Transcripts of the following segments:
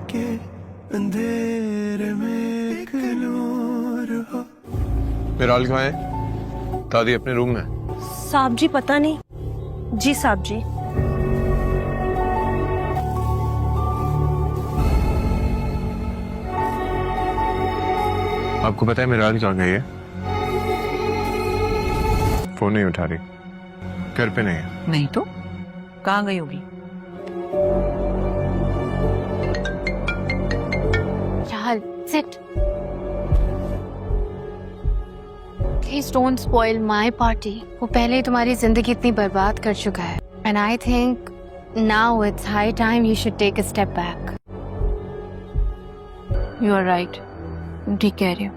के अंधेरे में एक नूर हो। मिराल कहाँ है? दादी अपने रूम में। साहब जी पता नहीं। जी साहब जी। आपको पता है मिराल कहाँ गई है? फोन नहीं उठा रही, घर पे नहीं है। नहीं तो कहाँ गई होगी? Rahul, sit. Please don't spoil my party. वो पहले ही तुम्हारी जिंदगी इतनी बर्बाद कर चुका है. And I think now it's high time you should take a step back. You are right. तुम ठीक कह रही हो.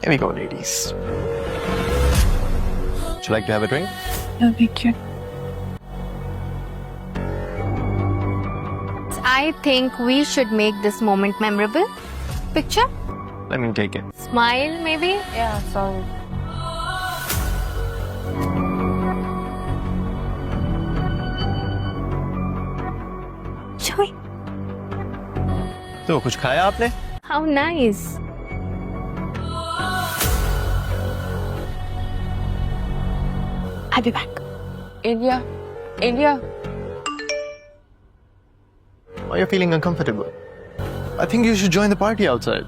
Here we go, ladies. Would you like to have a drink? No, thank you. I think we should make this moment memorable. Picture? Let me take it. Smile, maybe? Yeah, sorry. Joy, तो कुछ खाया आपने? how nice. I'll be back. India. Why are you feeling uncomfortable? I think you should join the party outside.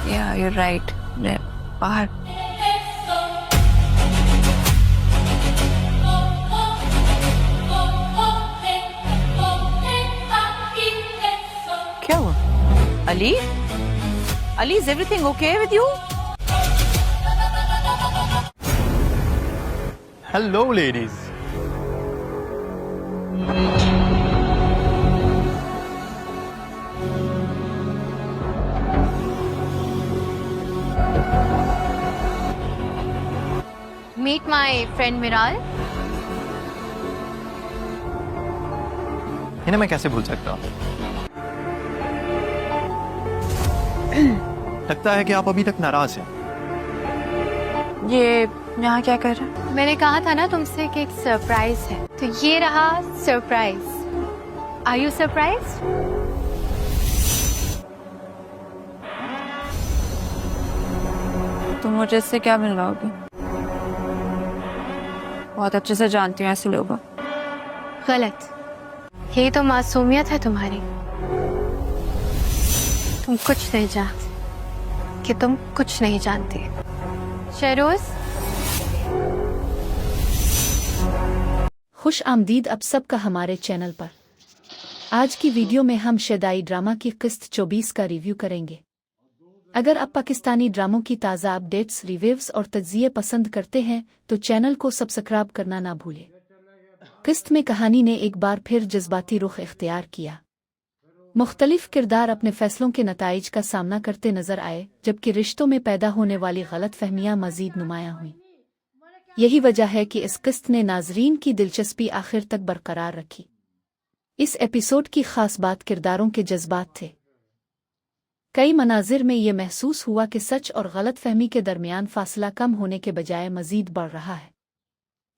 Yeah, you're right. मैं बाहर. क्या हुआ? Ali? Ali, is everything okay with you? Hello, ladies. Meet my friend Miral. इन्हें मैं कैसे भूल सकता हूँ? लगता है कि आप अभी तक नाराज हैं। ये यहाँ क्या कर रहा है? मैंने कहा था ना तुमसे कि एक सरप्राइज है, तो ये रहा सरप्राइज. Are you surprise? तुम मुझे इससे क्या मिलवाओगे? बहुत अच्छे से जानती हूँ ऐसे लोगों. गलत. ये तो मासूमियत है तुम्हारी. तुम कुछ नहीं जानती कि तुम कुछ नहीं जानती. शहरोज, खुश आमदीद आप सबका हमारे चैनल पर। आज की वीडियो में हम शदाई ड्रामा की किस्त 24 का रिव्यू करेंगे। अगर आप पाकिस्तानी ड्रामों की ताज़ा अपडेट्स, रिव्यूज और तज्जिए पसंद करते हैं तो चैनल को सब्सक्राइब करना ना भूलें। किस्त में कहानी ने एक बार फिर जज्बाती रुख इख्तियार किया। मुख्तलिफ किरदार अपने फैसलों के नताइज का सामना करते नजर आए, जबकि रिश्तों में पैदा होने वाली गलत फहमियाँ मजीद नुमायाँ हुईं। यही वजह है कि इस किस्त ने नाजरीन की दिलचस्पी आखिर तक बरकरार रखी। इस एपिसोड की खास बात किरदारों के जज्बात थे। कई मनाजिर में ये महसूस हुआ कि सच और गलत फहमी के दरमियान फासला कम होने के बजाय मजीद बढ़ रहा है।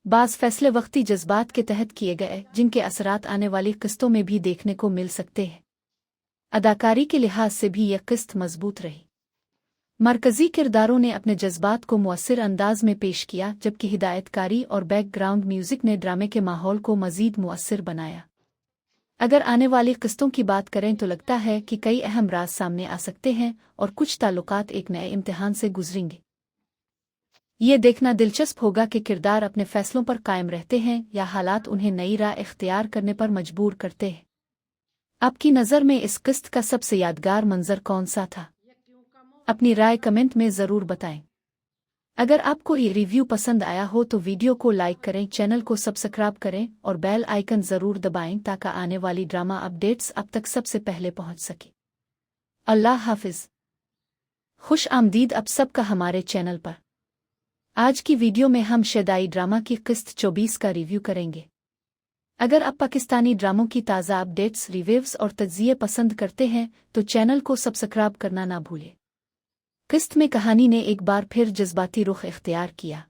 बाज़ फैसले वक्ती जज्बात के तहत किए गए, जिनके असरात आने वाली किस्तों में भी देखने को मिल सकते हैं। अदाकारी के लिहाज से भी यह किस्त मजबूत रही। मरकजी किरदारों ने अपने जज्बात को मुअस्सिर अंदाज में पेश किया, जबकि हिदायतकारी और बैकग्राउंड म्यूजिक ने ड्रामे के माहौल को मजीद मुअस्सिर बनाया। अगर आने वाली किस्तों की बात करें तो लगता है कि कई अहम राज सामने आ सकते हैं और कुछ ताल्लुकात एक नए इम्तिहान से गुजरेंगे। ये देखना दिलचस्प होगा कि किरदार अपने फैसलों पर कायम रहते हैं या हालात उन्हें नई राह इख्तियार करने पर मजबूर करते हैं। आपकी नज़र में इस किस्त का सबसे यादगार मंजर कौन सा था? अपनी राय कमेंट में ज़रूर बताएं। अगर आपको ये रिव्यू पसंद आया हो तो वीडियो को लाइक करें, चैनल को सब्सक्राइब करें और बेल आइकन ज़रूर दबाएं ताकि आने वाली ड्रामा अपडेट्स अब तक सबसे पहले पहुंच सके। अल्लाह हाफिज़। खुश आमदीद आप सबका हमारे चैनल पर। आज की वीडियो में हम शदाई ड्रामा की किस्त 24 का रिव्यू करेंगे। अगर आप पाकिस्तानी ड्रामों की ताज़ा अपडेट्स, रिव्यूज़ और तज्ज़िये पसंद करते हैं तो चैनल को सब्सक्राइब करना ना भूलें। किस्त में कहानी ने एक बार फिर जज्बाती रुख इख्तियार किया।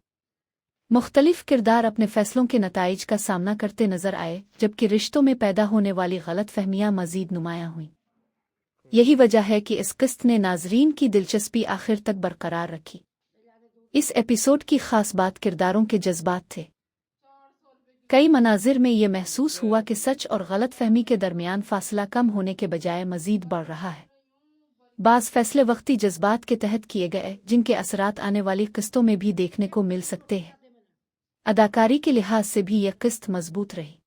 मुख्तलिफ किरदार अपने फैसलों के नताइज का सामना करते नजर आए, जबकि रिश्तों में पैदा होने वाली गलतफहमियां मजीद नुमायां हुईं। यही वजह है कि इस किस्त ने नाजरीन की दिलचस्पी आखिर तक बरकरार रखी। इस एपिसोड की खास बात किरदारों के जज्बात थे। कई मनाजिर में ये महसूस हुआ कि सच और गलतफहमी के दरमियान फासला कम होने के बजाय मजीद बढ़ रहा है। बाज़ फैसले वक्ती जज्बात के तहत किए गए, जिनके असरात आने वाली किस्तों में भी देखने को मिल सकते हैं। अदाकारी के लिहाज से भी यह किस्त मजबूत रही।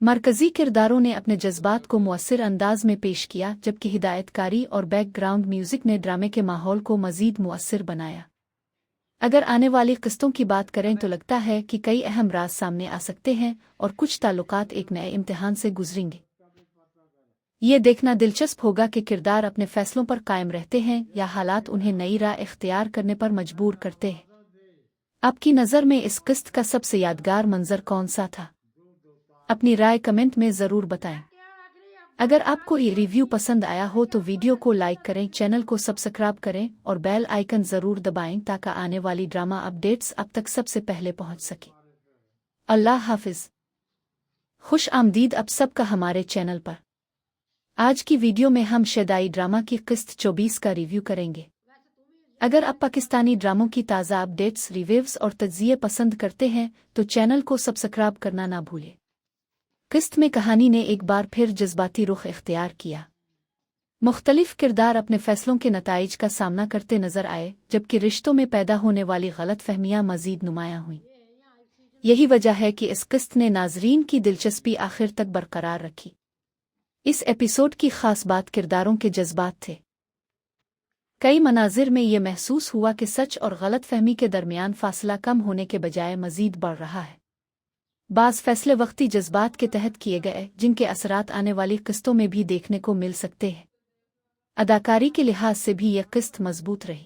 मरकजी किरदारों ने अपने जज्बात को मुअस्सिर अंदाज में पेश किया, जबकि हिदायतकारी और बैकग्राउंड म्यूजिक ने ड्रामे के माहौल को मजीद मुअस्सिर बनाया। अगर आने वाली किस्तों की बात करें तो लगता है कि कई अहम राज सामने आ सकते हैं और कुछ ताल्लुकात एक नए इम्तिहान से गुजरेंगे। ये देखना दिलचस्प होगा कि किरदार अपने फैसलों पर कायम रहते हैं या हालात उन्हें नई राह इख्तियार करने पर मजबूर करते हैं। आपकी नज़र में इस किस्त का सबसे यादगार मंजर कौन सा था? अपनी राय कमेंट में ज़रूर बताएं। अगर आपको ये रिव्यू पसंद आया हो तो वीडियो को लाइक करें, चैनल को सब्सक्राइब करें और बेल आइकन ज़रूर दबाएं ताकि आने वाली ड्रामा अपडेट्स अब तक सबसे पहले पहुंच सके। अल्लाह हाफिज़। खुश आमदीद आप सबका हमारे चैनल पर। आज की वीडियो में हम शदाई ड्रामा की किस्त 24 का रिव्यू करेंगे। अगर आप पाकिस्तानी ड्रामों की ताज़ा अपडेट्स, रिव्यूज़ और तज्ज़िये पसंद करते हैं तो चैनल को सब्सक्राइब करना ना भूलें। किस्त में कहानी ने एक बार फिर जज्बाती रुख इख्तियार किया। मुख्तलिफ किरदार अपने फैसलों के नताइज का सामना करते नजर आए, जबकि रिश्तों में पैदा होने वाली गलतफहमियां मजीद नुमायां हुईं। यही वजह है कि इस किस्त ने नाजरीन की दिलचस्पी आखिर तक बरकरार रखी। इस एपिसोड की खास बात किरदारों के जज्बात थे। कई मनाजिर में ये महसूस हुआ कि सच और गलतफहमी के दरमियान फासला कम होने के बजाय मजीद बढ़ रहा है। बाज़ फैसले वक्ती जज्बात के तहत किए गए, जिनके असरात आने वाली किस्तों में भी देखने को मिल सकते हैं। अदाकारी के लिहाज से भी यह किस्त मजबूत रही।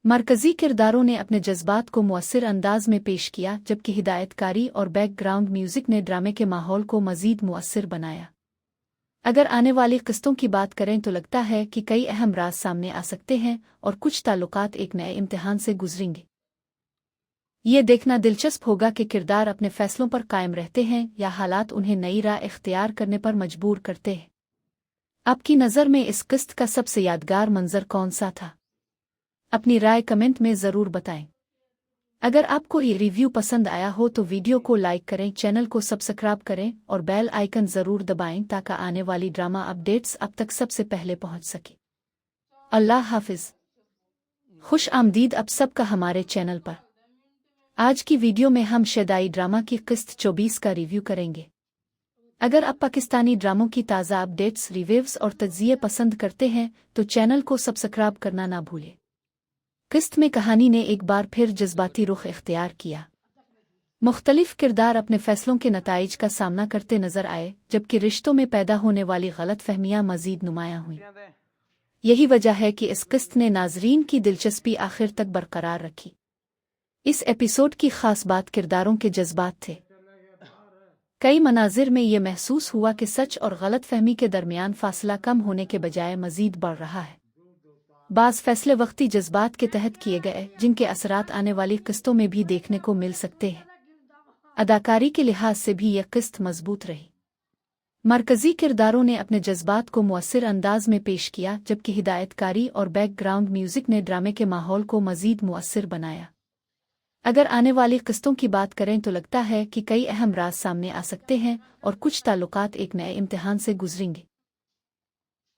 मरकजी किरदारों ने अपने जज्बात को मुअस्सिर अंदाज में पेश किया, जबकि हिदायतकारी और बैकग्राउंड म्यूजिक ने ड्रामे के माहौल को मजीद मुअस्सिर बनाया। अगर आने वाली किस्तों की बात करें तो लगता है कि कई अहम राज सामने आ सकते हैं और कुछ ताल्लुकात एक नए इम्तिहान से गुजरेंगे। ये देखना दिलचस्प होगा कि किरदार अपने फैसलों पर कायम रहते हैं या हालात उन्हें नई राह इख्तियार करने पर मजबूर करते हैं। आपकी नज़र में इस किस्त का सबसे यादगार मंजर कौन सा था? अपनी राय कमेंट में ज़रूर बताएं। अगर आपको ये रिव्यू पसंद आया हो तो वीडियो को लाइक करें, चैनल को सब्सक्राइब करें और बेल आइकन ज़रूर दबाएं ताकि आने वाली ड्रामा अपडेट्स अब तक सबसे पहले पहुंच सके। अल्लाह हाफिज़। खुश आमदीद आप सबका हमारे चैनल पर। आज की वीडियो में हम शदाई ड्रामा की किस्त 24 का रिव्यू करेंगे। अगर आप पाकिस्तानी ड्रामों की ताज़ा अपडेट्स, रिव्यूज़ और तज्ज़िये पसंद करते हैं तो चैनल को सब्सक्राइब करना ना भूलें। किस्त में कहानी ने एक बार फिर जज्बाती रुख इख्तियार किया। मुख्तलिफ किरदार अपने फैसलों के नताइज का सामना करते नजर आए, जबकि रिश्तों में पैदा होने वाली गलतफहमियां मजीद नुमायां हुईं। यही वजह है कि इस किस्त ने नाजरीन की दिलचस्पी आखिर तक बरकरार रखी। इस एपिसोड की खास बात किरदारों के जज्बात थे। कई मनाजिर में ये महसूस हुआ कि सच और गलतफहमी के दरमियान फासला कम होने के बजाय मजीद बढ़ रहा है। बाज़ फैसले वक्ती जज्बात के तहत किए गए, जिनके असरात आने वाली किस्तों में भी देखने को मिल सकते हैं। अदाकारी के लिहाज से भी यह किस्त मजबूत रही। मरकजी किरदारों ने अपने जज्बात को मुअस्सिर अंदाज में पेश किया, जबकि हिदायतकारी और बैकग्राउंड म्यूजिक ने ड्रामे के माहौल को मजीद मुअस्सिर बनाया। अगर आने वाली किस्तों की बात करें तो लगता है कि कई अहम राज सामने आ सकते हैं और कुछ ताल्लुकात एक नए इम्तिहान से गुजरेंगे।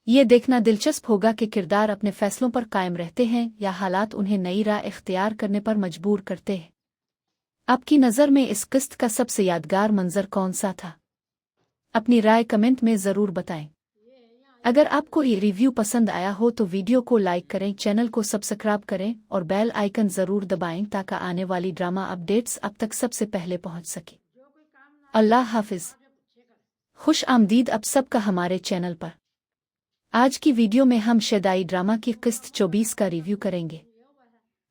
ये देखना दिलचस्प होगा कि किरदार अपने फैसलों पर कायम रहते हैं या हालात उन्हें नई राह इख्तियार करने पर मजबूर करते हैं। आपकी नज़र में इस किस्त का सबसे यादगार मंजर कौन सा था? अपनी राय कमेंट में ज़रूर बताएं। अगर आपको ये रिव्यू पसंद आया हो तो वीडियो को लाइक करें, चैनल को सब्सक्राइब करें और बेल आइकन ज़रूर दबाएं ताकि आने वाली ड्रामा अपडेट्स अब तक सबसे पहले पहुंच सके। अल्लाह हाफिज़। खुश आमदीद आप सबका हमारे चैनल पर। आज की वीडियो में हम शदाई ड्रामा की किस्त 24 का रिव्यू करेंगे।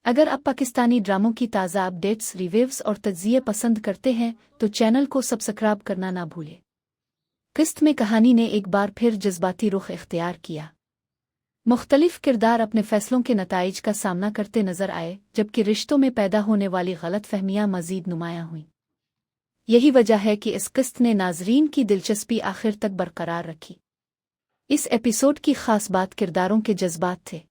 अगर आप पाकिस्तानी ड्रामों की ताज़ा अपडेट्स, रिव्यूज और तज्ज़िये पसंद करते हैं तो चैनल को सब्सक्राइब करना ना भूलें। किस्त में कहानी ने एक बार फिर जज्बाती रुख इख्तियार किया। मुख्तलिफ किरदार अपने फैसलों के नताइज का सामना करते नजर आए, जबकि रिश्तों में पैदा होने वाली गलतफहमियां मजीद नुमायां हुईं। यही वजह है कि इस किस्त ने नाजरीन की दिलचस्पी आखिर तक बरकरार रखी। इस एपिसोड की खास बात किरदारों के जज्बात थे।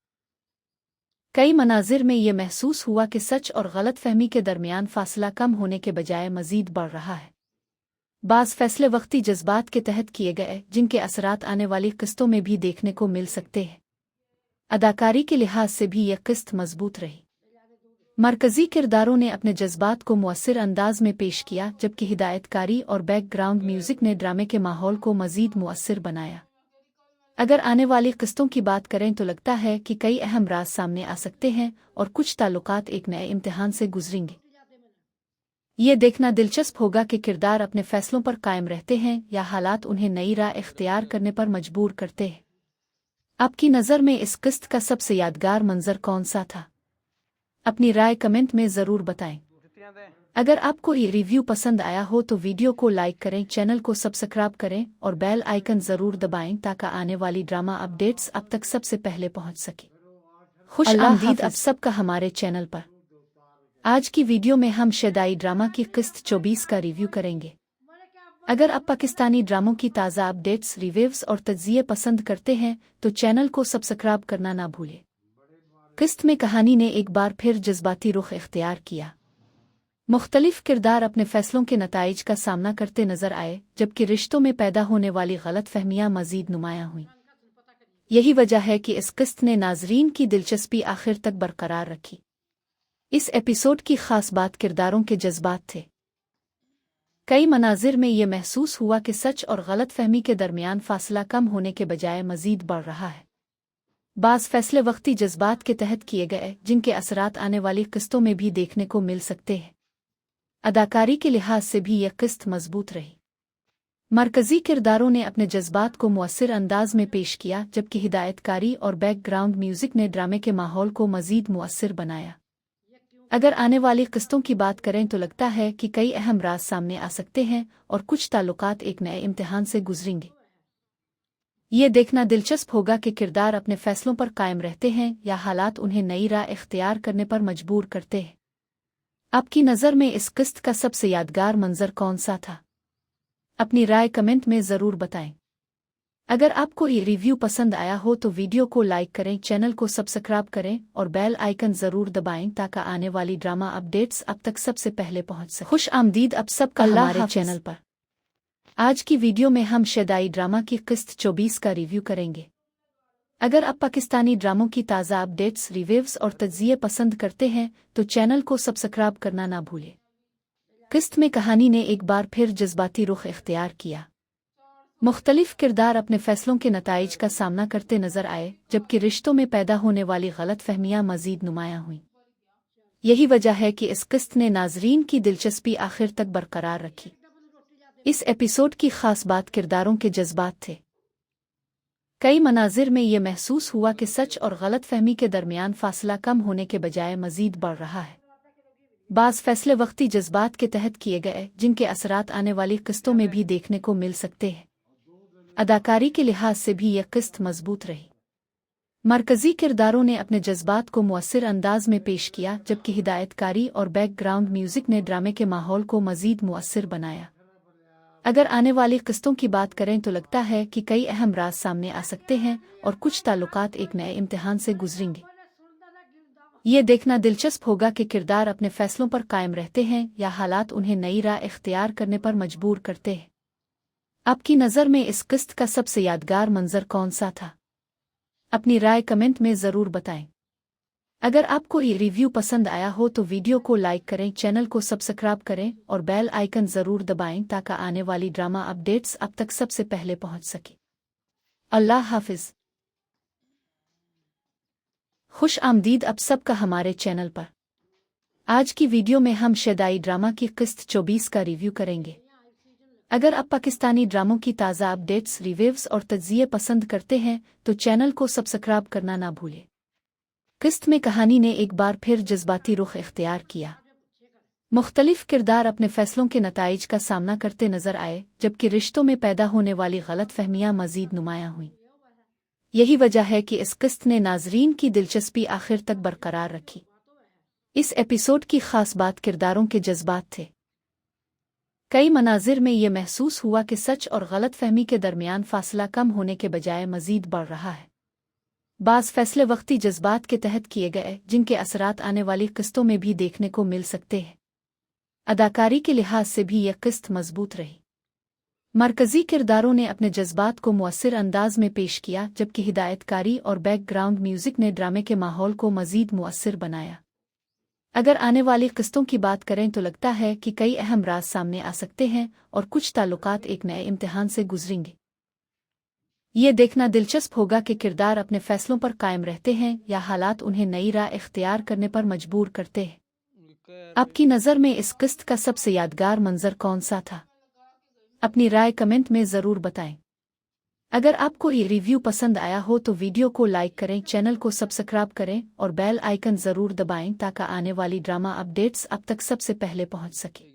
कई मनाजिर में ये महसूस हुआ कि सच और गलतफहमी के दरमियान फासला कम होने के बजाय मजीद बढ़ रहा है। बाज़ फैसले वक्ती जज्बात के तहत किए गए, जिनके असरात आने वाली किस्तों में भी देखने को मिल सकते हैं। अदाकारी के लिहाज से भी यह किस्त मजबूत रही। मरकजी किरदारों ने अपने जज्बात को मुअस्सिर अंदाज में पेश किया, जबकि हिदायतकारी और बैकग्राउंड म्यूजिक ने ड्रामे के माहौल को मजीद मुअस्सिर बनाया। अगर आने वाली किस्तों की बात करें तो लगता है कि कई अहम राज सामने आ सकते हैं और कुछ ताल्लुकात एक नए इम्तिहान से गुजरेंगे। ये देखना दिलचस्प होगा कि किरदार अपने फैसलों पर कायम रहते हैं या हालात उन्हें नई राह इख्तियार करने पर मजबूर करते हैं। आपकी नज़र में इस किस्त का सबसे यादगार मंजर कौन सा था? अपनी राय कमेंट में ज़रूर बताएं। अगर आपको ये रिव्यू पसंद आया हो तो वीडियो को लाइक करें, चैनल को सब्सक्राइब करें और बेल आइकन ज़रूर दबाएं ताकि आने वाली ड्रामा अपडेट्स अब तक सबसे पहले पहुंच सके। खुश आमदीद आप सबका हमारे चैनल पर। आज की वीडियो में हम शदाई ड्रामा की किस्त 24 का रिव्यू करेंगे। अगर आप पाकिस्तानी ड्रामों की ताज़ा अपडेट्स, रिव्यूज और तज्ज़िये पसंद करते हैं तो चैनल को सब्सक्राइब करना ना भूलें। किस्त में कहानी ने एक बार फिर जज्बाती रुख इख्तियार किया। मुख्तलिफ किरदार अपने फैसलों के नताइज का सामना करते नजर आए, जबकि रिश्तों में पैदा होने वाली गलतफहमियां मजीद नुमायां हुईं। यही वजह है कि इस किस्त ने नाजरीन की दिलचस्पी आखिर तक बरकरार रखी। इस एपिसोड की खास बात किरदारों के जज्बात थे। कई मनाजिर में ये महसूस हुआ कि सच और गलतफहमी के दरमियान फासला कम होने के बजाय मजीद बढ़ रहा है। बाज़ फैसले वक्ती जज्बात के तहत किए गए, जिनके असरात आने वाली किस्तों में भी देखने को मिल सकते हैं। अदाकारी के लिहाज से भी यह किस्त मजबूत रही। मरकजी किरदारों ने अपने जज्बात को मुअस्सिर अंदाज में पेश किया, जबकि हिदायतकारी और बैकग्राउंड म्यूजिक ने ड्रामे के माहौल को मजीद मुअस्सिर बनाया। अगर आने वाली किस्तों की बात करें तो लगता है कि कई अहम राज सामने आ सकते हैं और कुछ ताल्लुकात एक नए इम्तिहान से गुजरेंगे। ये देखना दिलचस्प होगा कि किरदार अपने फैसलों पर कायम रहते हैं या हालात उन्हें नई राह इख्तियार करने पर मजबूर करते हैं। आपकी नज़र में इस किस्त का सबसे यादगार मंजर कौन सा था? अपनी राय कमेंट में ज़रूर बताएं। अगर आपको ये रिव्यू पसंद आया हो तो वीडियो को लाइक करें, चैनल को सब्सक्राइब करें और बेल आइकन ज़रूर दबाएं ताकि आने वाली ड्रामा अपडेट्स अब तक सबसे पहले पहुंच सके। खुश आमदीद आप सबका हमारे चैनल पर। आज की वीडियो में हम शदाई ड्रामा की किस्त 24 का रिव्यू करेंगे। अगर आप पाकिस्तानी ड्रामों की ताज़ा अपडेट्स, रिव्यूज और तज्ज़िये पसंद करते हैं तो चैनल को सब्सक्राइब करना ना भूलें। किस्त में कहानी ने एक बार फिर जज्बाती रुख इख्तियार किया। मुख्तलिफ किरदार अपने फैसलों के नताइज का सामना करते नजर आए, जबकि रिश्तों में पैदा होने वाली गलतफहमियां मजीद नुमायां हुईं। यही वजह है कि इस किस्त ने नाजरीन की दिलचस्पी आखिर तक बरकरार रखी। इस एपिसोड की खास बात किरदारों के जज्बात थे। कई मनाजिर में ये महसूस हुआ कि सच और गलतफहमी के दरमियान फासला कम होने के बजाय मजीद बढ़ रहा है। बाज़ फैसले वक्ती जज्बात के तहत किए गए, जिनके असरात आने वाली किस्तों में भी देखने को मिल सकते हैं। अदाकारी के लिहाज से भी यह किस्त मजबूत रही। मरकजी किरदारों ने अपने जज्बात को मुअस्सिर अंदाज में पेश किया, जबकि हिदायतकारी और बैकग्राउंड म्यूजिक ने ड्रामे के माहौल को मजीद मुअस्सिर बनाया। अगर आने वाली किस्तों की बात करें तो लगता है कि कई अहम राज सामने आ सकते हैं और कुछ ताल्लुकात एक नए इम्तिहान से गुजरेंगे। ये देखना दिलचस्प होगा कि किरदार अपने फैसलों पर कायम रहते हैं या हालात उन्हें नई राह इख्तियार करने पर मजबूर करते हैं। आपकी नज़र में इस किस्त का सबसे यादगार मंजर कौन सा था? अपनी राय कमेंट में ज़रूर बताएं। अगर आपको ये रिव्यू पसंद आया हो तो वीडियो को लाइक करें, चैनल को सब्सक्राइब करें और बेल आइकन ज़रूर दबाएं ताकि आने वाली ड्रामा अपडेट्स अब तक सबसे पहले पहुंच सके। अल्लाह हाफिज़। खुश आमदीद आप सबका हमारे चैनल पर। आज की वीडियो में हम शदाई ड्रामा की किस्त 24 का रिव्यू करेंगे। अगर आप पाकिस्तानी ड्रामों की ताज़ा अपडेट्स, रिव्यूज और तज्ज़िये पसंद करते हैं तो चैनल को सब्सक्राइब करना ना भूलें। किस्त में कहानी ने एक बार फिर जज्बाती रुख इख्तियार किया। मुख्तलिफ किरदार अपने फैसलों के नताइज का सामना करते नजर आए, जबकि रिश्तों में पैदा होने वाली गलतफहमियां मजीद नुमायां हुईं। यही वजह है कि इस किस्त ने नाजरीन की दिलचस्पी आखिर तक बरकरार रखी। इस एपिसोड की खास बात किरदारों के जज्बात थे। कई मनाजिर में ये महसूस हुआ कि सच और गलतफहमी के दरमियान फासला कम होने के बजाय मजीद बढ़ रहा है। बाज़ फैसले वक्ती जज्बात के तहत किए गए, जिनके असरात आने वाली किस्तों में भी देखने को मिल सकते हैं। अदाकारी के लिहाज से भी यह किस्त मजबूत रही। मरकजी किरदारों ने अपने जज्बात को मुअस्सिर अंदाज में पेश किया, जबकि हिदायतकारी और बैकग्राउंड म्यूजिक ने ड्रामे के माहौल को मजीद मुअस्सिर बनाया। अगर आने वाली किस्तों की बात करें तो लगता है कि कई अहम राज सामने आ सकते हैं और कुछ ताल्लुकात एक नए इम्तिहान से गुजरेंगे। ये देखना दिलचस्प होगा कि किरदार अपने फैसलों पर कायम रहते हैं या हालात उन्हें नई राह इख्तियार करने पर मजबूर करते हैं। आपकी नज़र में इस किस्त का सबसे यादगार मंजर कौन सा था? अपनी राय कमेंट में ज़रूर बताएं। अगर आपको ये रिव्यू पसंद आया हो तो वीडियो को लाइक करें, चैनल को सब्सक्राइब करें और बेल आइकन ज़रूर दबाएं ताकि आने वाली ड्रामा अपडेट्स अब तक सबसे पहले पहुंच सके।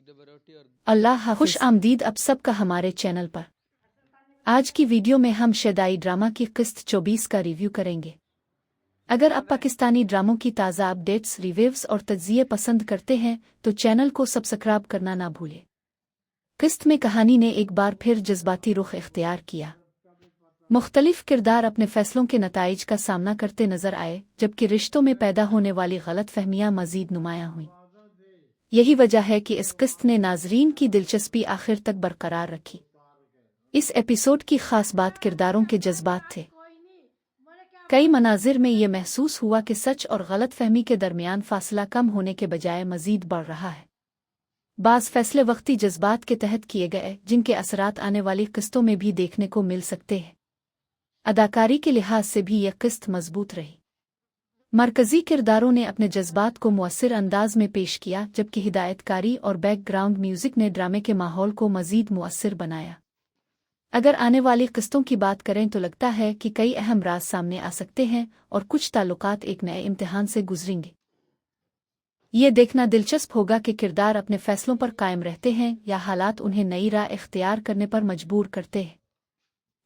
अल्लाह हाफ़िज़। खुश आमदीद आप सबका हमारे चैनल पर। आज की वीडियो में हम शदाई ड्रामा की किस्त 24 का रिव्यू करेंगे। अगर आप पाकिस्तानी ड्रामों की ताज़ा अपडेट्स, रिव्यूज़ और तज्ज़िये पसंद करते हैं तो चैनल को सब्सक्राइब करना ना भूलें। किस्त में कहानी ने एक बार फिर जज्बाती रुख इख्तियार किया। मुख्तलिफ किरदार अपने फैसलों के नताइज का सामना करते नजर आए, जबकि रिश्तों में पैदा होने वाली गलतफहमियां मजीद नुमायां हुईं। यही वजह है कि इस किस्त ने नाजरीन की दिलचस्पी आखिर तक बरकरार रखी। इस एपिसोड की खास बात किरदारों के जज्बात थे। कई मनाजिर में ये महसूस हुआ कि सच और गलतफहमी के दरमियान फासला कम होने के बजाय मजीद बढ़ रहा है। बाज़ फैसले वक्ती जज्बात के तहत किए गए, जिनके असरात आने वाली किस्तों में भी देखने को मिल सकते हैं। अदाकारी के लिहाज से भी यह किस्त मजबूत रही। मरकजी किरदारों ने अपने जज्बात को मुअस्सिर अंदाज में पेश किया, जबकि हिदायतकारी और बैकग्राउंड म्यूजिक ने ड्रामे के माहौल को मजीद मुअस्सिर बनाया। अगर आने वाली किस्तों की बात करें तो लगता है कि कई अहम राज सामने आ सकते हैं और कुछ ताल्लुकात एक नए इम्तिहान से गुजरेंगे। ये देखना दिलचस्प होगा कि किरदार अपने फैसलों पर कायम रहते हैं या हालात उन्हें नई राह इख्तियार करने पर मजबूर करते हैं।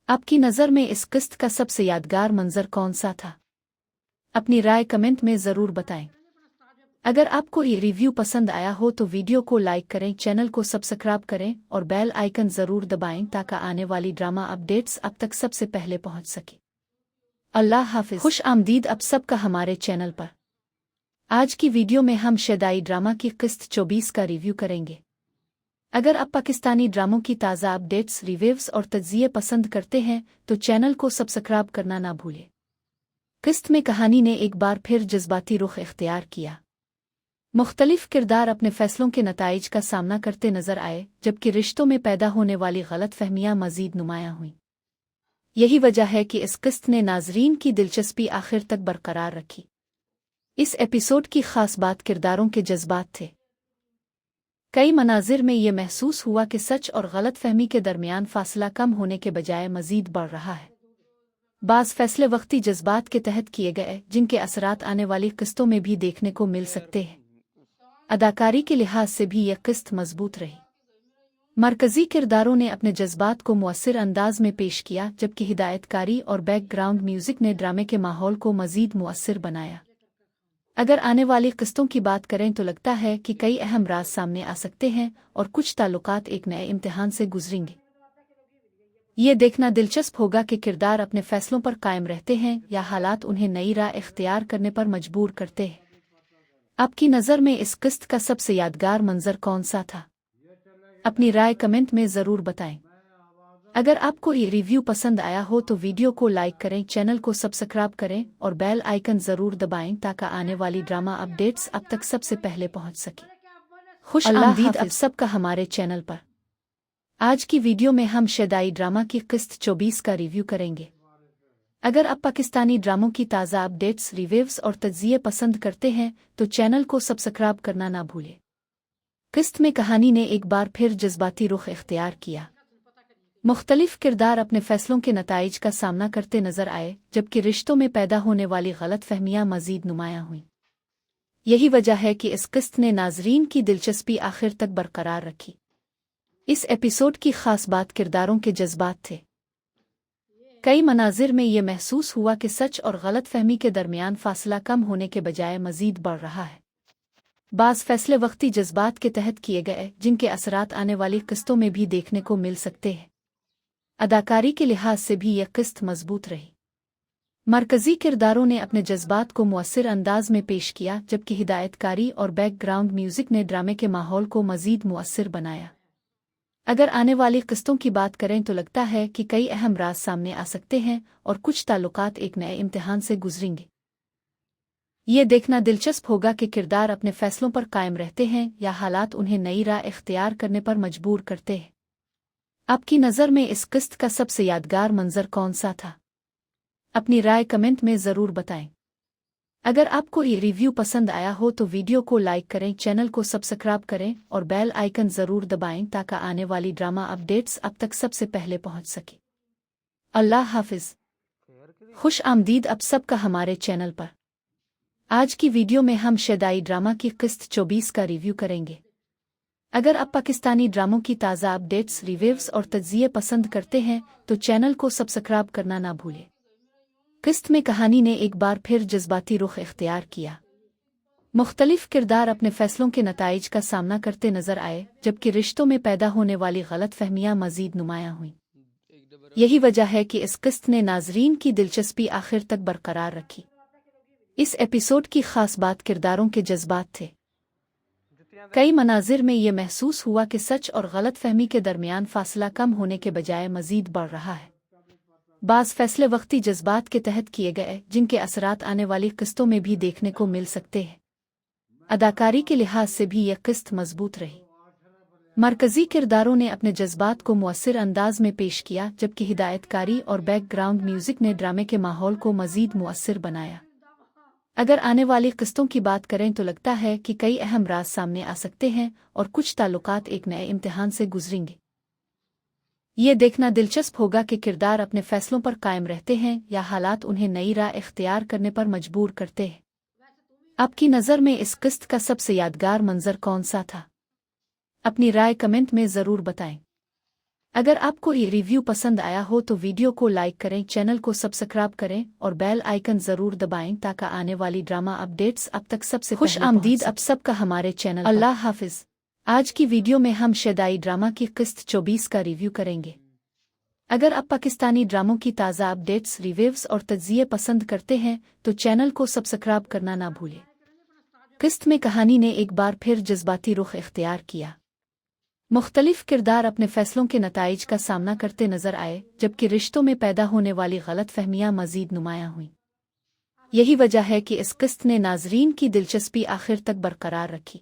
आपकी नज़र में इस किस्त का सबसे यादगार मंजर कौन सा था? अपनी राय कमेंट में ज़रूर बताएं। अगर आपको ये रिव्यू पसंद आया हो तो वीडियो को लाइक करें, चैनल को सब्सक्राइब करें और बेल आइकन ज़रूर दबाएं ताकि आने वाली ड्रामा अपडेट्स अब तक सबसे पहले पहुंच सके। अल्लाह हाफ़िज़। खुश आमदीद आप सबका हमारे चैनल पर। आज की वीडियो में हम शदाई ड्रामा की किस्त 24 का रिव्यू करेंगे। अगर आप पाकिस्तानी ड्रामों की ताज़ा अपडेट्स, रिव्यूज़ और तज्ज़िये पसंद करते हैं तो चैनल को सब्सक्राइब करना ना भूलें। किस्त में कहानी ने एक बार फिर जज्बाती रुख इख्तियार किया। मुख्तलिफ किरदार अपने फैसलों के नताइज का सामना करते नजर आए, जबकि रिश्तों में पैदा होने वाली गलतफहमियां मजीद नुमायां हुईं। यही वजह है कि इस किस्त ने नाजरीन की दिलचस्पी आखिर तक बरकरार रखी। इस एपिसोड की खास बात किरदारों के जज्बात थे। कई मनाजिर में ये महसूस हुआ कि सच और गलतफहमी के दरमियान फासला कम होने के बजाय मजीद बढ़ रहा है। बाज़ फैसले वक्ती जज्बात के तहत किए गए, जिनके असरात आने वाली किस्तों में भी देखने को मिल सकते हैं। अदाकारी के लिहाज से भी यह किस्त मजबूत रही। मरकजी किरदारों ने अपने जज्बात को मुअस्सिर अंदाज में पेश किया, जबकि हिदायतकारी और बैकग्राउंड म्यूजिक ने ड्रामे के माहौल को मजीद मुअस्सिर बनाया। अगर आने वाली किस्तों की बात करें तो लगता है कि कई अहम राज सामने आ सकते हैं और कुछ ताल्लुकात एक नए इम्तिहान से गुजरेंगे। ये देखना दिलचस्प होगा कि किरदार अपने फैसलों पर कायम रहते हैं या हालात उन्हें नई राह इख्तियार करने पर मजबूर करते हैं। आपकी नज़र में इस किस्त का सबसे यादगार मंजर कौन सा था? अपनी राय कमेंट में ज़रूर बताएं। अगर आपको ये रिव्यू पसंद आया हो तो वीडियो को लाइक करें, चैनल को सब्सक्राइब करें और बेल आइकन ज़रूर दबाएं ताकि आने वाली ड्रामा अपडेट्स अब तक सबसे पहले पहुंच सके। खुश आमदीद आप सबका हमारे चैनल पर। आज की वीडियो में हम शदाई ड्रामा की किस्त 24 का रिव्यू करेंगे। अगर आप पाकिस्तानी ड्रामों की ताज़ा अपडेट्स, रिव्यूज़ और तज्ज़िये पसंद करते हैं तो चैनल को सब्सक्राइब करना ना भूलें। किस्त में कहानी ने एक बार फिर जज्बाती रुख इख्तियार किया। मुख्तलिफ किरदार अपने फैसलों के नताइज का सामना करते नजर आए, जबकि रिश्तों में पैदा होने वाली गलतफहमियां मजीद नुमायां हुईं। यही वजह है कि इस किस्त ने नाजरीन की दिलचस्पी आखिर तक बरकरार रखी। इस एपिसोड की खास बात किरदारों के जज्बात थे। कई मनाजिर में ये महसूस हुआ कि सच और गलतफहमी के दरमियान फासला कम होने के बजाय मजीद बढ़ रहा है। बाज़ फैसले वक्ती जज्बात के तहत किए गए, जिनके असरात आने वाली किस्तों में भी देखने को मिल सकते हैं। अदाकारी के लिहाज से भी यह किस्त मजबूत रही। मरकजी किरदारों ने अपने जज्बात को मुअस्सिर अंदाज में पेश किया, जबकि हिदायतकारी और बैकग्राउंड म्यूजिक ने ड्रामे के माहौल को मजीद मुअस्सिर बनाया। अगर आने वाली किस्तों की बात करें तो लगता है कि कई अहम राज सामने आ सकते हैं और कुछ ताल्लुकात एक नए इम्तिहान से गुजरेंगे। ये देखना दिलचस्प होगा कि किरदार अपने फैसलों पर कायम रहते हैं या हालात उन्हें नई राह इख्तियार करने पर मजबूर करते हैं। आपकी नज़र में इस किस्त का सबसे यादगार मंजर कौन सा था? अपनी राय कमेंट में ज़रूर बताएं। अगर आपको ये रिव्यू पसंद आया हो तो वीडियो को लाइक करें, चैनल को सब्सक्राइब करें और बेल आइकन ज़रूर दबाएं ताकि आने वाली ड्रामा अपडेट्स अब तक सबसे पहले पहुंच सके। अल्लाह हाफिज़। खुश आमदीद आप सबका हमारे चैनल पर। आज की वीडियो में हम शदाई ड्रामा की किस्त 24 का रिव्यू करेंगे। अगर आप पाकिस्तानी ड्रामों की ताज़ा अपडेट्स, रिव्यूज़ और तज्ज़िये पसंद करते हैं तो चैनल को सब्सक्राइब करना ना भूलें। किस्त में कहानी ने एक बार फिर जज्बाती रुख इख्तियार किया। मुख्तलिफ किरदार अपने फैसलों के नताइज का सामना करते नजर आए, जबकि रिश्तों में पैदा होने वाली गलतफहमियां मजीद नुमायां हुईं। यही वजह है कि इस किस्त ने नाजरीन की दिलचस्पी आखिर तक बरकरार रखी। इस एपिसोड की खास बात किरदारों के जज्बात थे। कई मनाजिर में ये महसूस हुआ कि सच और गलतफहमी के दरमियान फासला कम होने के बजाय मजीद बढ़ रहा है। बाज़ फैसले वक्ती जज्बात के तहत किए गए, जिनके असरात आने वाली किस्तों में भी देखने को मिल सकते हैं। अदाकारी के लिहाज से भी यह किस्त मजबूत रही। मरकजी किरदारों ने अपने जज्बात को मुअस्सिर अंदाज में पेश किया, जबकि हिदायतकारी और बैकग्राउंड म्यूजिक ने ड्रामे के माहौल को मजीद मुअस्सिर बनाया। अगर आने वाली किस्तों की बात करें तो लगता है कि कई अहम राज सामने आ सकते हैं और कुछ ताल्लुकात एक नए इम्तिहान से गुजरेंगे। ये देखना दिलचस्प होगा कि किरदार अपने फैसलों पर कायम रहते हैं या हालात उन्हें नई राह इख्तियार करने पर मजबूर करते हैं। आपकी नज़र में इस किस्त का सबसे यादगार मंजर कौन सा था? अपनी राय कमेंट में ज़रूर बताएं। अगर आपको ये रिव्यू पसंद आया हो तो वीडियो को लाइक करें, चैनल को सब्सक्राइब करें और बेल आइकन ज़रूर दबाएं ताकि आने वाली ड्रामा अपडेट्स अब तक सबसे खुश आमदीद आप सबका हमारे चैनल। अल्लाह हाफिज़। आज की वीडियो में हम शदाई ड्रामा की किस्त 24 का रिव्यू करेंगे। अगर आप पाकिस्तानी ड्रामों की ताज़ा अपडेट्स, रिव्यूज़ और तज्ज़िये पसंद करते हैं तो चैनल को सब्सक्राइब करना ना भूलें। किस्त में कहानी ने एक बार फिर जज्बाती रुख इख्तियार किया। मुख्तलिफ किरदार अपने फैसलों के नताइज का सामना करते नजर आए, जबकि रिश्तों में पैदा होने वाली गलतफहमियां मजीद नुमायां हुईं। यही वजह है कि इस किस्त ने नाजरीन की दिलचस्पी आखिर तक बरकरार रखी।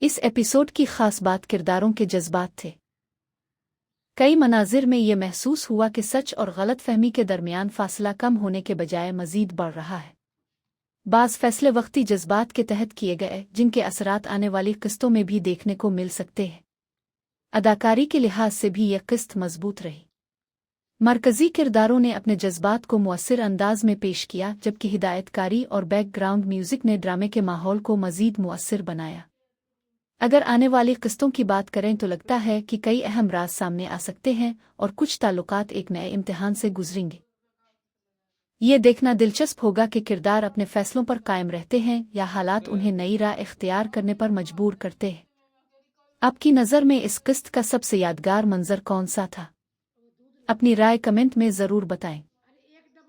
इस एपिसोड की खास बात किरदारों के जज्बात थे। कई मनाजिर में ये महसूस हुआ कि सच और गलतफहमी के दरमियान फासला कम होने के बजाय मजीद बढ़ रहा है। बाज़ फैसले वक्ती जज्बात के तहत किए गए, जिनके असरात आने वाली किस्तों में भी देखने को मिल सकते हैं। अदाकारी के लिहाज से भी यह किस्त मजबूत रही। मरकजी किरदारों ने अपने जज्बात को मुअस्सिर अंदाज में पेश किया, जबकि हिदायतकारी और बैकग्राउंड म्यूजिक ने ड्रामे के माहौल को मजीद मुअस्सिर बनाया। अगर आने वाली किस्तों की बात करें तो लगता है कि कई अहम राज सामने आ सकते हैं और कुछ ताल्लुकात एक नए इम्तिहान से गुजरेंगे। ये देखना दिलचस्प होगा कि किरदार अपने फैसलों पर कायम रहते हैं या हालात उन्हें नई राह इख्तियार करने पर मजबूर करते हैं। आपकी नज़र में इस किस्त का सबसे यादगार मंजर कौन सा था? अपनी राय कमेंट में ज़रूर बताएं।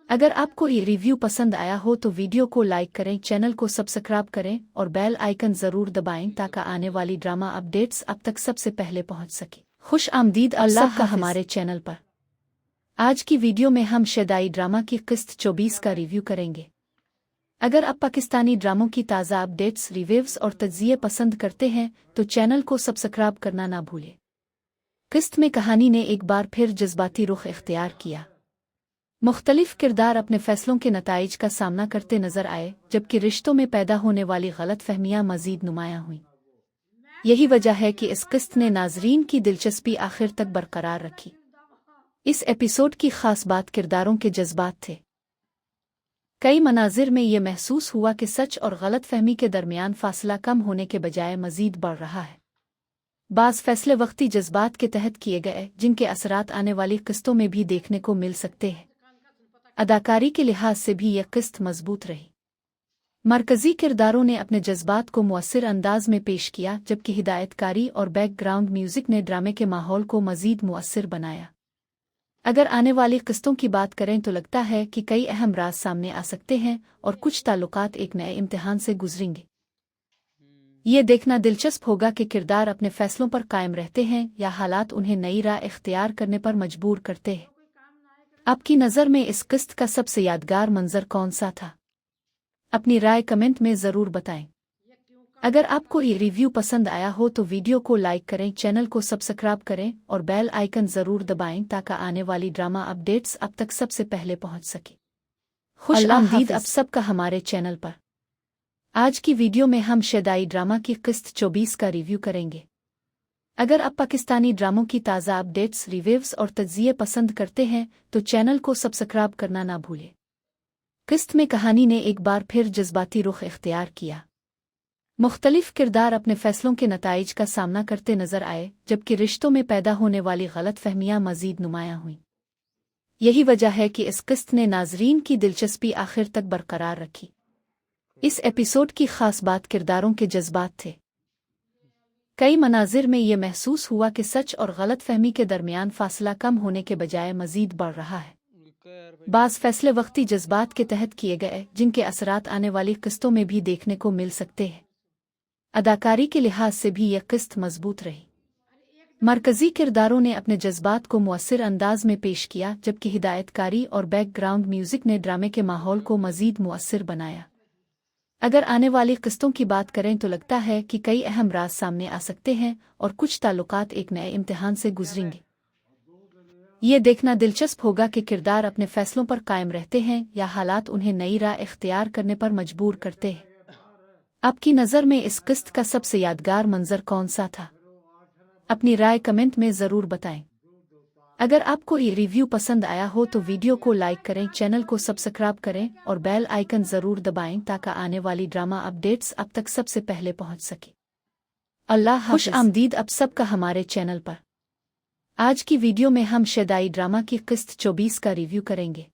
अगर आपको ये रिव्यू पसंद आया हो तो वीडियो को लाइक करें, चैनल को सब्सक्राइब करें और बेल आइकन ज़रूर दबाएं ताकि आने वाली ड्रामा अपडेट्स अब तक सबसे पहले पहुंच सके। खुश आमदीद अल्लाह का हमारे चैनल पर। आज की वीडियो में हम शदाई ड्रामा की किस्त 24 का रिव्यू करेंगे। अगर आप पाकिस्तानी ड्रामों की ताज़ा अपडेट्स, रिव्यूज़ और तज्ज़िये पसंद करते हैं तो चैनल को सब्सक्राइब करना ना भूलें। किस्त में कहानी ने एक बार फिर जज्बाती रुख इख्तियार किया। मुख्तलिफ किरदार अपने फैसलों के नताइज का सामना करते नजर आए, जबकि रिश्तों में पैदा होने वाली गलतफहमियां मजीद नुमायां हुईं। यही वजह है कि इस किस्त ने नाजरीन की दिलचस्पी आखिर तक बरकरार रखी। इस एपिसोड की खास बात किरदारों के जज्बात थे। कई मनाजिर में ये महसूस हुआ कि सच और गलत फहमी के दरमियान फासला कम होने के बजाय मजीद बढ़ रहा है। बाज़ फैसले वक्ती जज्बात के तहत किए गए जिनके असरात आने वाली किस्तों में भी देखने को मिल सकते हैं। अदाकारी के लिहाज से भी यह किस्त मजबूत रही। मरकजी किरदारों ने अपने जज्बात को मुअस्सिर अंदाज में पेश किया, जबकि हिदायतकारी और बैकग्राउंड म्यूजिक ने ड्रामे के माहौल को मजीद मुअस्सिर बनाया। अगर आने वाली किस्तों की बात करें तो लगता है कि कई अहम राज सामने आ सकते हैं और कुछ ताल्लुकात एक नए इम्तिहान से गुजरेंगे। ये देखना दिलचस्प होगा कि किरदार अपने फैसलों पर कायम रहते हैं या हालात उन्हें नई राह इख्तियार करने पर मजबूर करते हैं। आपकी नज़र में इस किस्त का सबसे यादगार मंजर कौन सा था? अपनी राय कमेंट में ज़रूर बताएं। अगर आपको ये रिव्यू पसंद आया हो तो वीडियो को लाइक करें, चैनल को सब्सक्राइब करें और बेल आइकन ज़रूर दबाएं ताकि आने वाली ड्रामा अपडेट्स अब तक सबसे पहले पहुंच सके। खुश आमदीद आप सबका हमारे चैनल पर। आज की वीडियो में हम शदाई ड्रामा की किस्त 24 का रिव्यू करेंगे। अगर आप पाकिस्तानी ड्रामों की ताज़ा अपडेट्स, रिव्यूज़ और तज्ज़िये पसंद करते हैं तो चैनल को सब्सक्राइब करना ना भूलें। किस्त में कहानी ने एक बार फिर जज्बाती रुख इख्तियार किया। मुख्तलिफ किरदार अपने फैसलों के नताइज का सामना करते नजर आए, जबकि रिश्तों में पैदा होने वाली गलत फहमियाँ मजीद नुमायाँ हुईं। यही वजह है कि इस किस्त ने नाजरीन की दिलचस्पी आखिर तक बरकरार रखी। इस एपिसोड की खास बात किरदारों के जज्बात थे। कई मनाजिर में ये महसूस हुआ कि सच और गलत फहमी के दरमियान फासला कम होने के बजाय मजीद बढ़ रहा है। बाज़ फैसले वक्ती जज्बात के तहत किए गए जिनके असरात आने वाली किस्तों में भी देखने को मिल सकते हैं। अदाकारी के लिहाज से भी यह किस्त मजबूत रही। मरकजी किरदारों ने अपने जज्बात को मुअस्सिर अंदाज में पेश किया, जबकि हिदायतकारी और बैकग्राउंड म्यूजिक ने ड्रामे के माहौल को मजीद मुअस्सिर बनाया। अगर आने वाली किस्तों की बात करें तो लगता है कि कई अहम राज सामने आ सकते हैं और कुछ ताल्लुकात एक नए इम्तिहान से गुजरेंगे। ये देखना दिलचस्प होगा कि किरदार अपने फैसलों पर कायम रहते हैं या हालात उन्हें नई राह इख्तियार करने पर मजबूर करते हैं। आपकी नज़र में इस किस्त का सबसे यादगार मंजर कौन सा था? अपनी राय कमेंट में ज़रूर बताएं। अगर आपको ये रिव्यू पसंद आया हो तो वीडियो को लाइक करें, चैनल को सब्सक्राइब करें और बेल आइकन ज़रूर दबाएं ताकि आने वाली ड्रामा अपडेट्स अब तक सबसे पहले पहुंच सके। अल्लाह हाफ़िज़। खुश आमदीद आप सबका हमारे चैनल पर। आज की वीडियो में हम शदाई ड्रामा की किस्त 24 का रिव्यू करेंगे।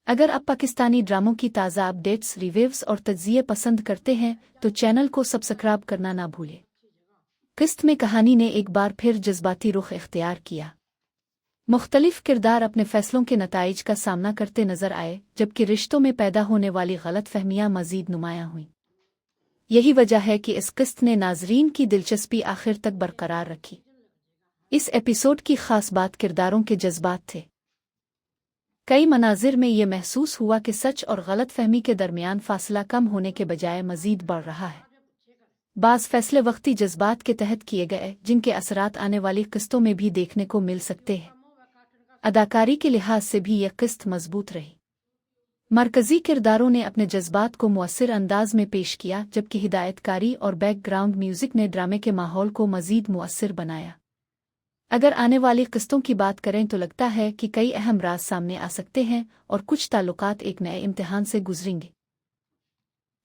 अगर आप पाकिस्तानी ड्रामों की ताज़ा अपडेट्स, रिव्यूज़ और तज्ज़िये पसंद करते हैं तो चैनल को सब्सक्राइब करना ना भूलें। किस्त में कहानी ने एक बार फिर जज्बाती रुख इख्तियार किया। मुख्तलिफ किरदार अपने फैसलों के नताइज का सामना करते नजर आए, जबकि रिश्तों में पैदा होने वाली गलत फहमियाँ मजीद नुमायाँ हुईं। यही वजह है कि इस किस्त ने नाजरीन की दिलचस्पी आखिर तक बरकरार रखी। इस एपिसोड की खास बात किरदारों के जज्बात थे। कई मनाजिर में ये महसूस हुआ कि सच और गलत फहमी के दरमियान फासला कम होने के बजाय मजीद बढ़ रहा है। बाज़ फैसले वक्ती जज्बात के तहत किए गए जिनके असरात आने वाली किस्तों में भी देखने को मिल सकते हैं। अदाकारी के लिहाज से भी यह किस्त मजबूत रही। मरकजी किरदारों ने अपने जज्बात को मुअस्सिर अंदाज में पेश किया, जबकि हिदायतकारी और बैकग्राउंड म्यूजिक ने ड्रामे के माहौल को मजीद मुअस्सिर बनाया। अगर आने वाली किस्तों की बात करें तो लगता है कि कई अहम राज सामने आ सकते हैं और कुछ ताल्लुकात एक नए इम्तिहान से गुजरेंगे।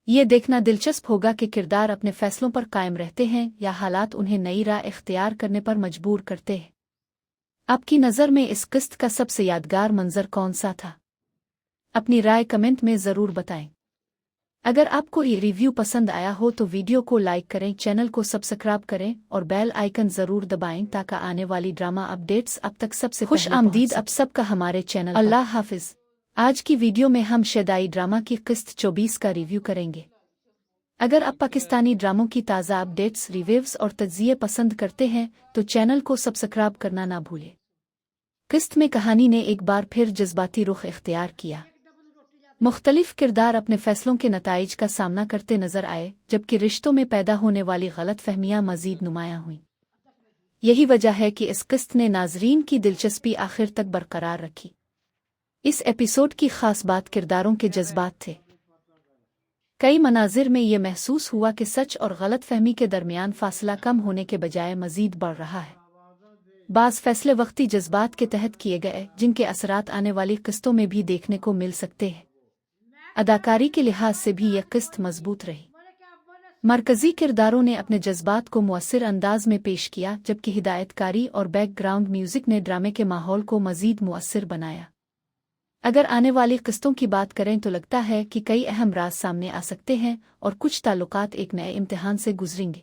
ये देखना दिलचस्प होगा कि किरदार अपने फैसलों पर कायम रहते हैं या हालात उन्हें नई राह इख्तियार करने पर मजबूर करते हैं। आपकी नज़र में इस किस्त का सबसे यादगार मंजर कौन सा था? अपनी राय कमेंट में ज़रूर बताएं। अगर आपको ये रिव्यू पसंद आया हो तो वीडियो को लाइक करें, चैनल को सब्सक्राइब करें और बेल आइकन ज़रूर दबाएं ताकि आने वाली ड्रामा अपडेट्स अब तक सबसे खुश आमदीद आप सबका हमारे चैनल। अल्लाह हाफ़िज़। आज की वीडियो में हम शदाई ड्रामा की किस्त 24 का रिव्यू करेंगे। अगर आप पाकिस्तानी ड्रामों की ताज़ा अपडेट्स, रिव्यूज़ और तज्ज़िये पसंद करते हैं तो चैनल को सब्सक्राइब करना ना भूलें। किस्त में कहानी ने एक बार फिर जज्बाती रुख इख्तियार किया। मुख्तलिफ किरदार अपने फैसलों के नताइज का सामना करते नजर आए, जबकि रिश्तों में पैदा होने वाली गलत फहमियाँ मजीद नुमायाँ हुईं। यही वजह है कि इस किस्त ने नाजरीन की दिलचस्पी आखिर तक बरकरार रखी। इस एपिसोड की खास बात किरदारों के जज्बात थे। कई मनाजिर में ये महसूस हुआ कि सच और गलत फहमी के दरमियान फासला कम होने के बजाय मजीद बढ़ रहा है। बाज़ फैसले वक्ती जज्बात के तहत किए गए जिनके असरात आने वाली किस्तों में भी देखने को मिल सकते हैं। अदाकारी के लिहाज से भी यह किस्त मजबूत रही। मरकजी किरदारों ने अपने जज्बात को मुअस्सिर अंदाज में पेश किया, जबकि हिदायतकारी और बैकग्राउंड म्यूजिक ने ड्रामे के माहौल को मजीद मुअस्सिर बनाया। अगर आने वाली किस्तों की बात करें तो लगता है कि कई अहम राज सामने आ सकते हैं और कुछ ताल्लुकात एक नए इम्तिहान से गुजरेंगे।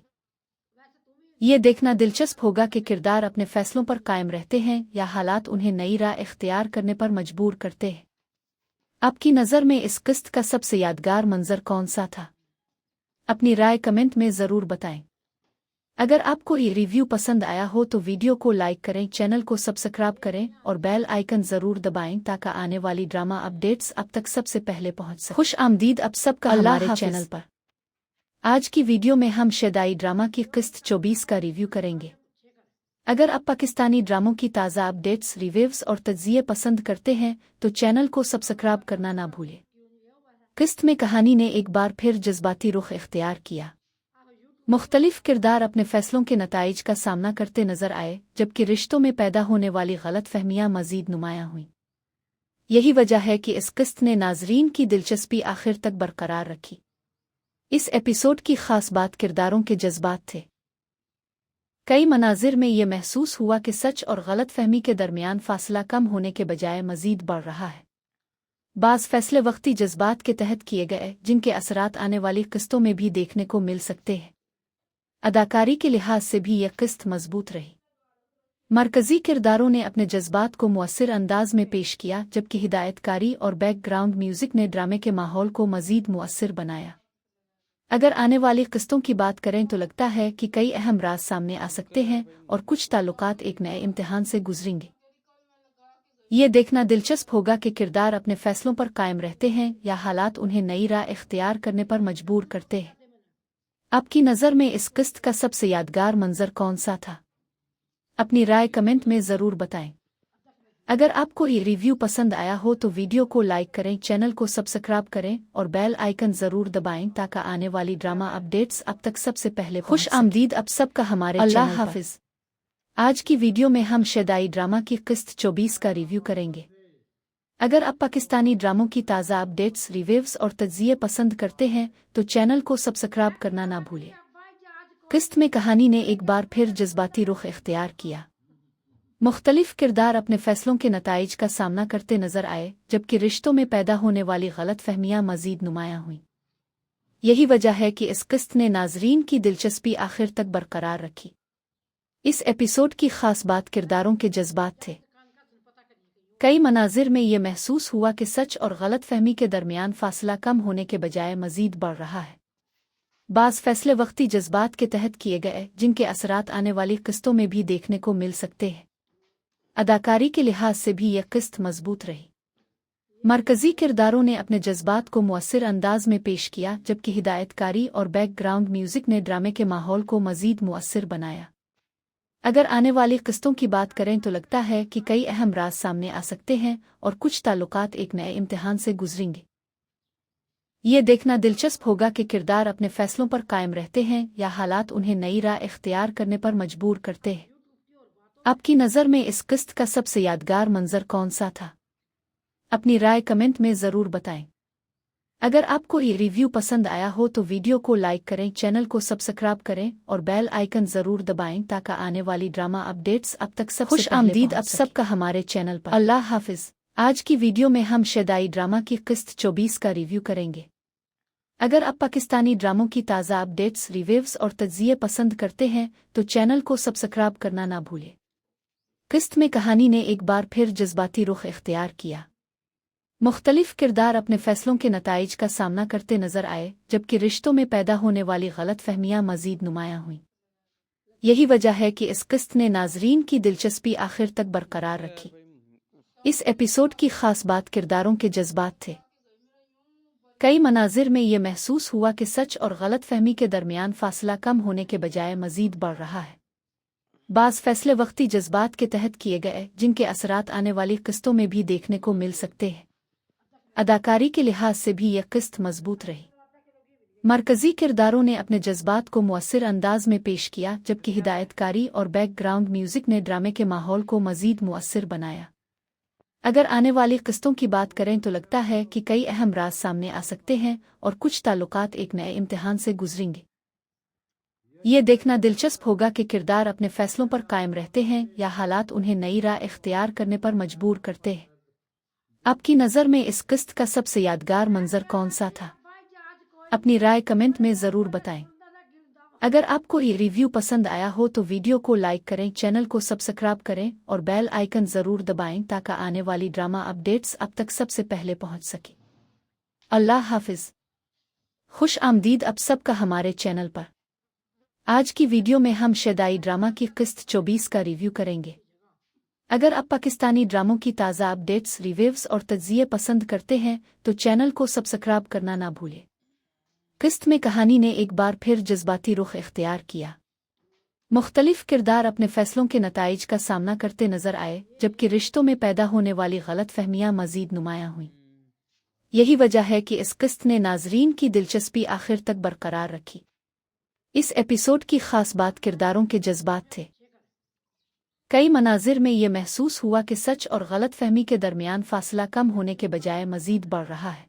ये देखना दिलचस्प होगा कि किरदार अपने फैसलों पर कायम रहते हैं या हालात उन्हें नई राह इख्तियार करने पर मजबूर करते हैं। आपकी नज़र में इस किस्त का सबसे यादगार मंजर कौन सा था? अपनी राय कमेंट में ज़रूर बताएं। अगर आपको ये रिव्यू पसंद आया हो तो वीडियो को लाइक करें, चैनल को सब्सक्राइब करें और बेल आइकन ज़रूर दबाएं ताकि आने वाली ड्रामा अपडेट्स अब तक सबसे पहले पहुंच सकें। खुश आमदीद आप सबका हमारे चैनल पर। आज की वीडियो में हम शदाई ड्रामा की किस्त 24 का रिव्यू करेंगे। अगर आप पाकिस्तानी ड्रामों की ताज़ा अपडेट्स, रिव्यूज़ और तज्ज़िये पसंद करते हैं तो चैनल को सब्सक्राइब करना ना भूलें। किस्त में कहानी ने एक बार फिर जज्बाती रुख इख्तियार किया। मुख्तलिफ किरदार अपने फैसलों के नताइज का सामना करते नजर आए, जबकि रिश्तों में पैदा होने वाली गलत फहमियाँ मजीद नुमायाँ हुईं। यही वजह है कि इस किस्त ने नाजरीन की दिलचस्पी आखिर तक बरकरार रखी। इस एपिसोड की खास बात किरदारों के जज्बात थे। कई मनाजिर में ये महसूस हुआ कि सच और गलत फहमी के दरमियान फासला कम होने के बजाय मजीद बढ़ रहा है। बाज़ फैसले वक्ती जज्बात के तहत किए गए जिनके असरात आने वाली किस्तों में भी देखने को मिल सकते हैं। अदाकारी के लिहाज से भी यह किस्त मजबूत रही। मरकजी किरदारों ने अपने जज्बात को मुअस्सिर अंदाज में पेश किया, जबकि हिदायतकारी और बैकग्राउंड म्यूजिक ने ड्रामे के माहौल को मजीद मुअस्सिर बनाया। अगर आने वाली किस्तों की बात करें तो लगता है कि कई अहम राज सामने आ सकते हैं और कुछ ताल्लुकात एक नए इम्तिहान से गुजरेंगे। ये देखना दिलचस्प होगा कि किरदार अपने फैसलों पर कायम रहते हैं या हालात उन्हें नई राह इख्तियार करने पर मजबूर करते हैं। आपकी नज़र में इस किस्त का सबसे यादगार मंजर कौन सा था? अपनी राय कमेंट में ज़रूर बताएं। अगर आपको ये रिव्यू पसंद आया हो तो वीडियो को लाइक करें, चैनल को सब्सक्राइब करें और बेल आइकन ज़रूर दबाएं ताकि आने वाली ड्रामा अपडेट्स अब तक सबसे पहले खुश आमदीद आप सबका हमारे चैनल पर। अल्लाह हाफिज़। आज की वीडियो में हम शदाई ड्रामा की किस्त 24 का रिव्यू करेंगे। अगर आप पाकिस्तानी ड्रामों की ताज़ा अपडेट्स, रिव्यूज़ और तज्ज़िये पसंद करते हैं तो चैनल को सब्सक्राइब करना ना भूलें। किस्त में कहानी ने एक बार फिर जज्बाती रुख इख्तियार किया। मुख्तलिफ किरदार अपने फैसलों के नताइज का सामना करते नजर आए, जबकि रिश्तों में पैदा होने वाली गलत फहमियाँ मजीद नुमायाँ हुईं। यही वजह है कि इस किस्त ने नाजरीन की दिलचस्पी आखिर तक बरकरार रखी। इस एपिसोड की खास बात किरदारों के जज्बात थे। कई मनाजिर में ये महसूस हुआ कि सच और गलत फहमी के दरमियान फासला कम होने के बजाय मजीद बढ़ रहा है। बाज़ फैसले वक्ती जज्बात के तहत किए गए जिनके असरात आने वाली किस्तों में भी देखने को मिल सकते हैं। अदाकारी के लिहाज से भी यह किस्त मजबूत रही। मरकजी किरदारों ने अपने जज्बात को मुअस्सिर अंदाज में पेश किया, जबकि हिदायतकारी और बैकग्राउंड म्यूजिक ने ड्रामे के माहौल को मजीद मुअस्सिर बनाया। अगर आने वाली किस्तों की बात करें तो लगता है कि कई अहम राज सामने आ सकते हैं और कुछ ताल्लुकात एक नए इम्तिहान से गुजरेंगे। ये देखना दिलचस्प होगा कि किरदार अपने फैसलों पर कायम रहते हैं या हालात उन्हें नई राह इख्तियार करने पर मजबूर करते हैं। आपकी नज़र में इस किस्त का सबसे यादगार मंजर कौन सा था? अपनी राय कमेंट में ज़रूर बताएं। अगर आपको ये रिव्यू पसंद आया हो तो वीडियो को लाइक करें, चैनल को सब्सक्राइब करें और बेल आइकन ज़रूर दबाएं ताकि आने वाली ड्रामा अपडेट्स अब तक सबसे खुश आमदीद आप सबका हमारे चैनल पर। अल्लाह हाफिज़। आज की वीडियो में हम शदाई ड्रामा की किस्त 24 का रिव्यू करेंगे। अगर आप पाकिस्तानी ड्रामों की ताज़ा अपडेट्स, रिव्यूज़ और तज्ज़िये पसंद करते हैं तो चैनल को सब्सक्राइब करना ना भूलें। किस्त में कहानी ने एक बार फिर जज्बाती रुख इख्तियार किया। मुख्तलिफ किरदार अपने फैसलों के नताइज का सामना करते नजर आए, जबकि रिश्तों में पैदा होने वाली गलत फहमियाँ मजीद नुमायाँ हुईं। यही वजह है कि इस किस्त ने नाजरीन की दिलचस्पी आखिर तक बरकरार रखी। इस एपिसोड की खास बात किरदारों के जज्बात थे। कई मनाजिर में ये महसूस हुआ कि सच और गलत फहमी के दरमियान फासला कम होने के बजाय मजीद बढ़ रहा है। बाज़ फैसले वक्ती जज्बात के तहत किए गए जिनके असरात आने वाली किस्तों में भी देखने को मिल सकते हैं। अदाकारी के लिहाज से भी यह किस्त मजबूत रही। मरकजी किरदारों ने अपने जज्बात को मुअस्सिर अंदाज में पेश किया, जबकि हिदायतकारी और बैकग्राउंड म्यूजिक ने ड्रामे के माहौल को मजीद मुअस्सिर बनाया। अगर आने वाली किस्तों की बात करें तो लगता है कि कई अहम राज सामने आ सकते हैं और कुछ ताल्लुकात एक नए इम्तिहान से गुजरेंगे। ये देखना दिलचस्प होगा कि किरदार अपने फैसलों पर कायम रहते हैं या हालात उन्हें नई राह इख्तियार करने पर मजबूर करते हैं। आपकी नज़र में इस किस्त का सबसे यादगार मंजर कौन सा था? अपनी राय कमेंट में ज़रूर बताएं। अगर आपको ये रिव्यू पसंद आया हो तो वीडियो को लाइक करें, चैनल को सब्सक्राइब करें और बेल आइकन ज़रूर दबाएं ताकि आने वाली ड्रामा अपडेट्स अब तक सबसे पहले पहुंच सके। अल्लाह हाफिज़। खुश आमदीद आप सबका हमारे चैनल पर। आज की वीडियो में हम शदाई ड्रामा की किस्त 24 का रिव्यू करेंगे। अगर आप पाकिस्तानी ड्रामों की ताज़ा अपडेट्स, रिव्यूज़ और तज्ज़िये पसंद करते हैं तो चैनल को सब्सक्राइब करना ना भूलें। किस्त में कहानी ने एक बार फिर जज्बाती रुख इख्तियार किया। मुख्तलिफ किरदार अपने फैसलों के नताइज का सामना करते नजर आए, जबकि रिश्तों में पैदा होने वाली गलत फहमियाँ मजीद नुमायाँ हुईं। यही वजह है कि इस किस्त ने नाजरीन की दिलचस्पी आखिर तक बरकरार रखी। इस एपिसोड की खास बात किरदारों के जज्बात थे। कई मनाजिर में ये महसूस हुआ कि सच और गलत फहमी के दरमियान फासला कम होने के बजाय मजीद बढ़ रहा है।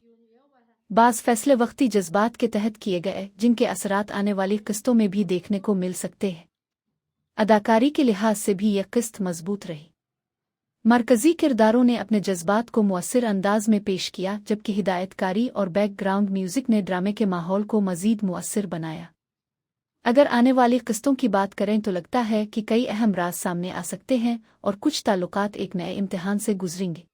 बाज़ फैसले वक्ती जज्बात के तहत किए गए, जिनके असरात आने वाली किस्तों में भी देखने को मिल सकते हैं। अदाकारी के लिहाज से भी यह किस्त मजबूत रही। मरकजी किरदारों ने अपने जज्बात को मुअस्सिर अंदाज में पेश किया, जबकि हिदायतकारी और बैकग्राउंड म्यूजिक ने ड्रामे के माहौल को मजीद मुअस्सिर बनाया। अगर आने वाली किस्तों की बात करें तो लगता है कि कई अहम राज सामने आ सकते हैं और कुछ ताल्लुकात एक नए इम्तिहान से गुजरेंगे।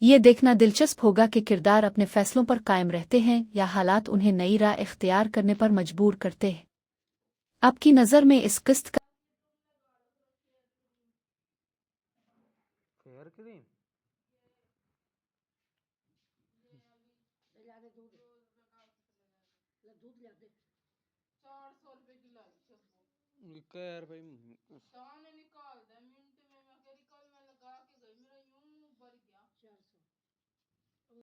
ये देखना दिलचस्प होगा कि किरदार अपने फैसलों पर कायम रहते हैं या हालात उन्हें नई राह इख्तियार करने पर मजबूर करते हैं। आपकी नज़र में इस किस्त का यार भाई